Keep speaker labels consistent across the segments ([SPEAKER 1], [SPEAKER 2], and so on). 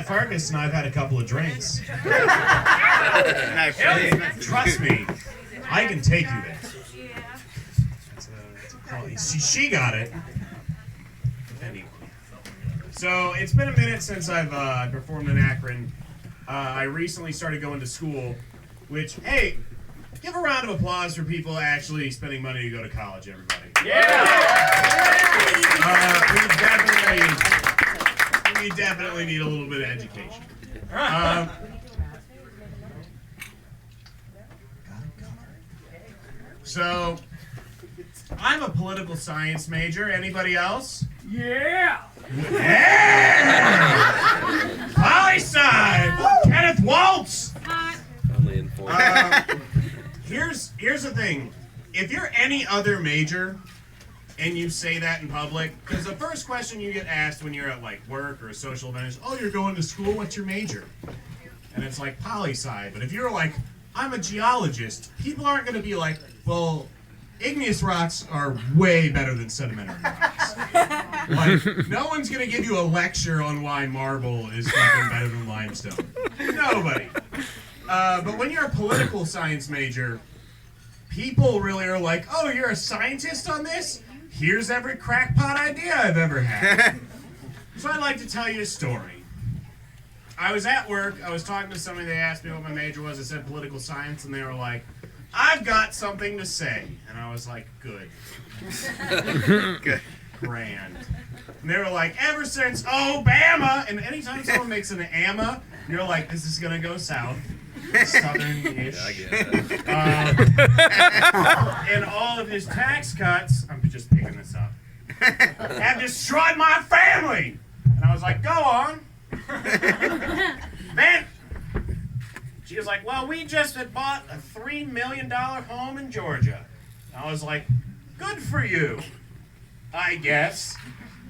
[SPEAKER 1] met Farkas and I've had a couple of drinks. Trust me, I can take you there. That's a quality. She got it. Anyway. So it's been a minute since I've performed in Akron. I recently started going to school, which, hey, give a round of applause for people actually spending money to go to college, everybody. We definitely need a little bit of education. So, I'm a political science major. Anybody else?
[SPEAKER 2] Yeah!
[SPEAKER 1] Poli-sci! Kenneth Waltz! Here's the thing. If you're any other major and you say that in public, because the first question you get asked when you're at like work or a social event is, oh, you're going to school, what's your major? And it's like poli-sci. But if you're like, I'm a geologist, people aren't going to be like, well, igneous rocks are way better than sedimentary rocks. Like, no one's going to give you a lecture on why marble is fucking better than limestone. Nobody. But when you're a political science major, people really are like, oh, you're a scientist on this? Here's every crackpot idea I've ever had. So I'd like to tell you a story. I was at work, I was talking to somebody, they asked me what my major was, I said political science, and they were like, I've got something to say. And I was like, good. Good. Grand. And they were like, ever since Obama, and anytime someone makes an AMA, you're like, this is gonna go south. Southern-ish. Yeah, I get that. And all of his tax cuts, I'm just picking this up, have destroyed my family. And I was like, go on. Then she was like, well, we just had bought a $3 million home in Georgia. And I was like, good for you, I guess.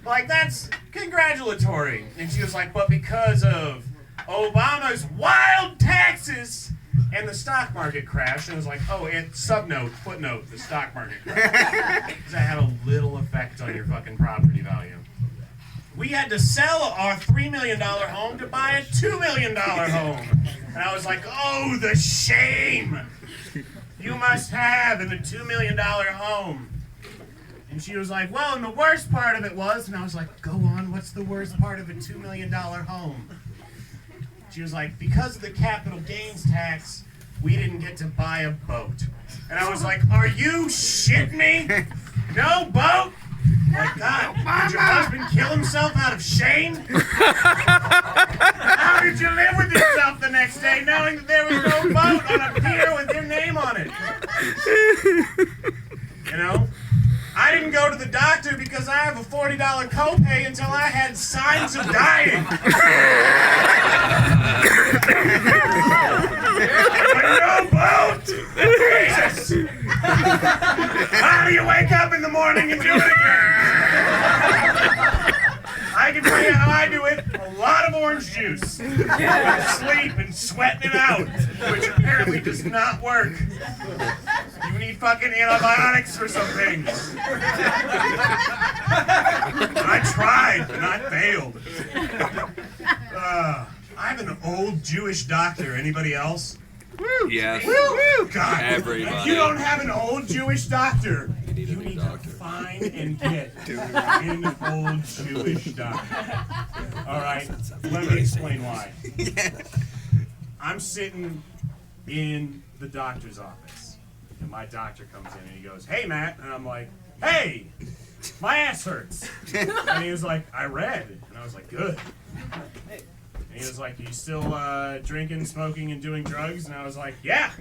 [SPEAKER 1] Like, that's congratulatory. And she was like, but because of Obama's wild taxes and the stock market crash, and I was like, oh, and footnote, the stock market crash. Because that had a little effect on your fucking property value. We had to sell our $3 million home to buy a $2 million home. And I was like, oh, the shame you must have in a $2 million home. And she was like, well, and the worst part of it was, and I was like, go on, what's the worst part of a $2 million home? She was like, because of the capital gains tax, we didn't get to buy a boat. And I was like, are you shitting me? No boat? My God, did your husband kill himself out of shame? How did you live with yourself the next day knowing that there was no boat on a pier with your name on it? You know? I didn't go to the doctor because I have a $40 copay until I had signs of dying. No boat! Jesus! How do you wake up in the morning and do it again? I can tell you how I do it. A lot of orange juice. Sleep and sweating it out, which apparently does not work. You need fucking antibiotics for some things. I tried, and I failed. I have an old Jewish doctor. Anybody else?
[SPEAKER 3] Woo. Yes.
[SPEAKER 1] Woo. God.
[SPEAKER 3] Everybody.
[SPEAKER 1] If you don't have an old Jewish doctor,
[SPEAKER 3] you need
[SPEAKER 1] to find and get an old Jewish doctor. All right, let me explain why. I'm sitting in the doctor's office, and my doctor comes in and he goes, hey, Matt. And I'm like, hey, my ass hurts. And he was like, I read. And I was like, good. And he was like, you still drinking, smoking, and doing drugs? And I was like, yeah,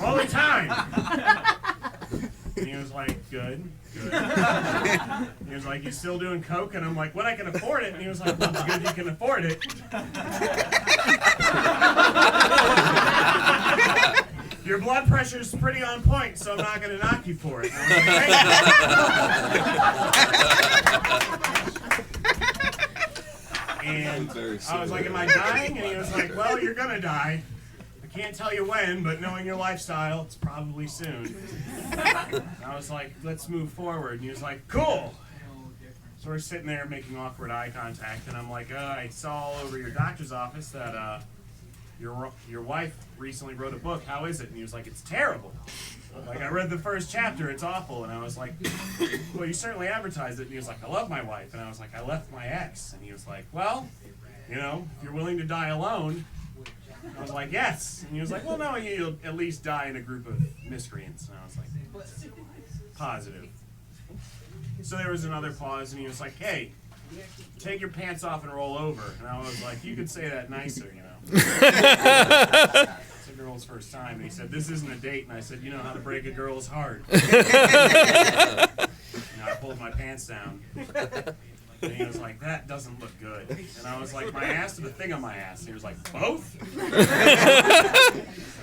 [SPEAKER 1] all the time. And he was like, good. He was like, you still doing coke? And I'm like, when I can afford it. And he was like, well, it's good you can afford it. Your blood pressure's pretty on point, so I'm not going to knock you for it. And I was like, and I was like, am I dying? And he was like, well, you're going to die. I can't tell you when, but knowing your lifestyle, it's probably soon. And I was like, let's move forward. And he was like, cool. So we're sitting there making awkward eye contact, and I'm like, I saw all over your doctor's office that your wife recently wrote a book. How is it? And he was like, it's terrible. Like, I read the first chapter, it's awful. And I was like, well, you certainly advertised it. And he was like, I love my wife. And I was like, I left my ex. And he was like, well, you know, if you're willing to die alone. And I was like, yes. And he was like, well, no, you'll at least die in a group of miscreants. And I was like, positive. So there was another pause, and he was like, hey, take your pants off and roll over. And I was like, you could say that nicer, you know. It's a girl's first time. And he said, this isn't a date. And I said, you know how to break a girl's heart. And I pulled my pants down. And he was like, that doesn't look good. And I was like, my ass or the thing on my ass? And he was like, both?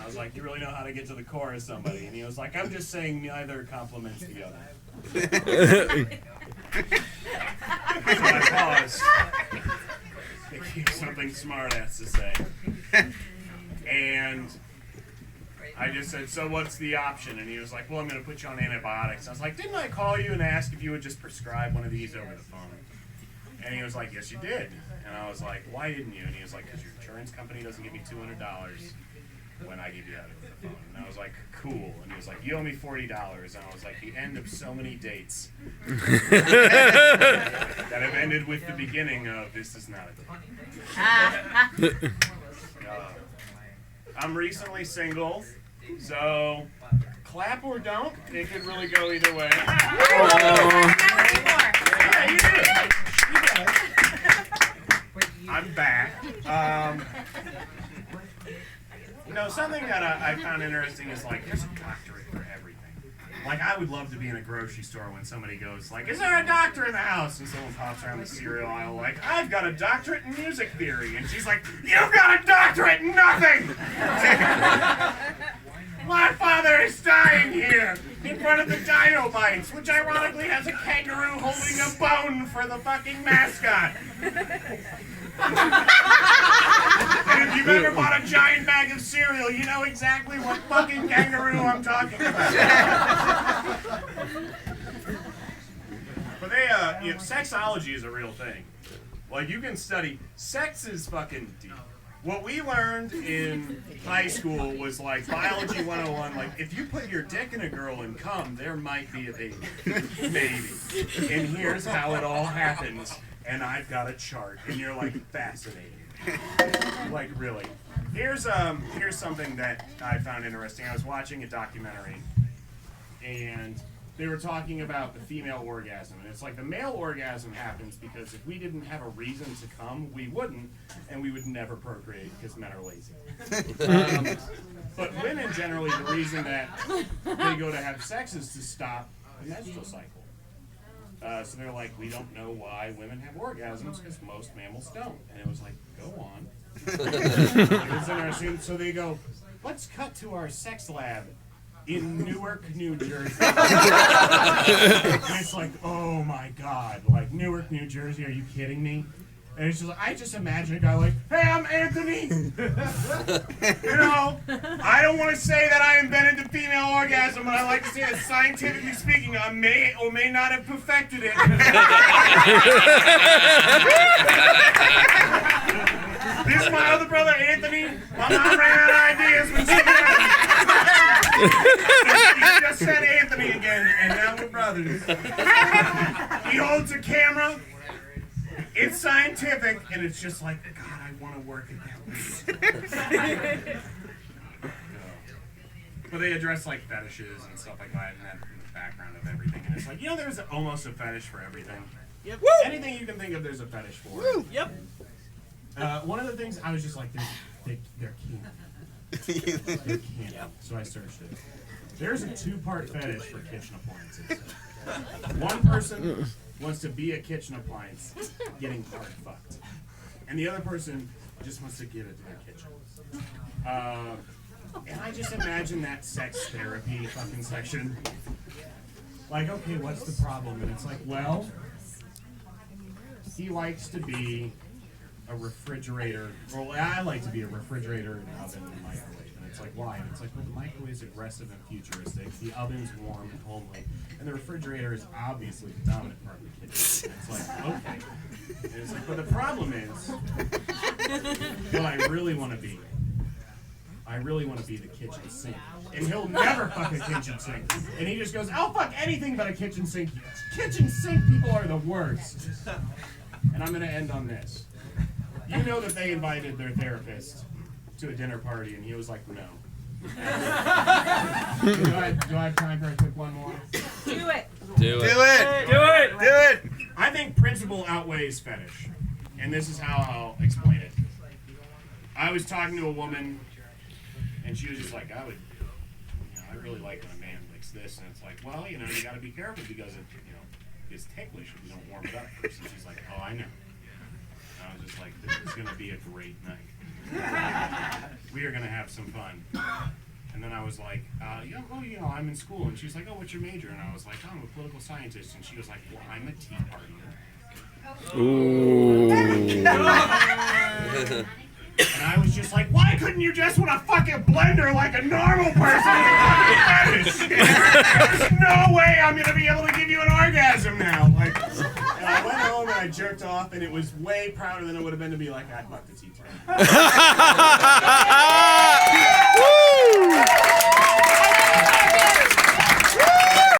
[SPEAKER 1] I was like, you really know how to get to the core of somebody. And he was like, I'm just saying neither compliments the other. So I paused. Something smart ass to say. And I just said, so what's the option? And he was like, well, I'm going to put you on antibiotics. I was like, didn't I call you and ask if you would just prescribe one of these over the phone? And he was like, yes, you did. And I was like, why didn't you? And he was like, because your insurance company doesn't give me $200 when I give you that over the phone. And I was like, cool. And he was like, you owe me $40. And I was like, the end of so many dates that have ended with the beginning of this is not a date. I'm recently single, so clap or don't. It could really go either way. Yeah, you do. I'm back. You know, something that I found interesting is, like, there's a doctorate for everything. Like, I would love to be in a grocery store when somebody goes, like, is there a doctor in the house? And someone pops around the cereal aisle, like, I've got a doctorate in music theory. And she's like, you've got a doctorate in nothing! My father is dying here in front of the Dino Bites, which ironically has a kangaroo holding a bone for the fucking mascot. And if you've ever bought a giant bag of cereal, you know exactly what fucking kangaroo I'm talking about. But they, you know, sexology is a real thing. Like, you can study, sex is fucking deep. What we learned in high school was like biology 101, like if you put your dick in a girl and come, there might be a baby. Maybe. And here's how it all happens. And I've got a chart. And you're like fascinated. Like really. Here's something that I found interesting. I was watching a documentary and they were talking about the female orgasm. And it's like the male orgasm happens because if we didn't have a reason to come, we wouldn't, and we would never procreate because men are lazy. But women generally, the reason that they go to have sex is to stop the menstrual cycle. So they're like, we don't know why women have orgasms because most mammals don't. And it was like, go on. It's interesting. So they go, let's cut to our sex lab in Newark, New Jersey. And it's like, oh my God, like Newark, New Jersey, are you kidding me? And it's just like, I just imagine a guy like, hey, I'm Anthony. You know, I don't want to say that I invented the female orgasm, but I like to say that scientifically speaking, I may or may not have perfected it. This is my other brother, Anthony. My mom ran out of ideas when she he just said Anthony again, and now we're brothers. He holds a camera. It's scientific, and it's just like, God, I want to work at that. But they address like fetishes and stuff like that, and that in the background of everything. And it's like, you know, there's almost a fetish for everything. Yep. Anything you can think of, there's a fetish for. Woo. Yep. One of the things I was just like, they're keen. They're keen. So I searched it. There's a 2-part fetish for kitchen appliances. One person wants to be a kitchen appliance, getting hard fucked, and the other person just wants to give it to their kitchen. And I just imagine that sex therapy fucking section. Like, okay, what's the problem? And it's like, well, he likes to be a refrigerator. Well, I like to be a refrigerator, an oven, and microwave. And It's like, why? And it's like, well, the microwave's aggressive and futuristic, the oven's warm and homely, and the refrigerator is obviously the dominant part of the kitchen. And it's like, okay. And it's like, but the problem is, what I really want to be the kitchen sink. And he'll never fuck a kitchen sink. And he just goes, I'll fuck anything but a kitchen sink. Kitchen sink people are the worst. And I'm going to end on this. You know that they invited their therapist to a dinner party, and he was like, no. Do I have time for a quick one more?
[SPEAKER 2] Do it.
[SPEAKER 1] I think principle outweighs fetish. And this is how I'll explain it. I was talking to a woman, and she was just like, I really like when a man licks this. And it's like, well, you got to be careful because it's ticklish if you don't warm it up first. And she's like, oh, I know. And I was just like, this is going to be a great night. We are going to have some fun. And then I was like, I'm in school. And she's like, oh, what's your major? And I was like, oh, I'm a political scientist. And she was like, well, I'm a tea partier.
[SPEAKER 3] Ooh.
[SPEAKER 1] And I was just like, why couldn't you just want to fucking blender like a normal person? There's no way I'm going to be able to give you an orgasm now. And I went home and I jerked off, and it was way prouder than it would have been to be like, I'd fuck the tea party.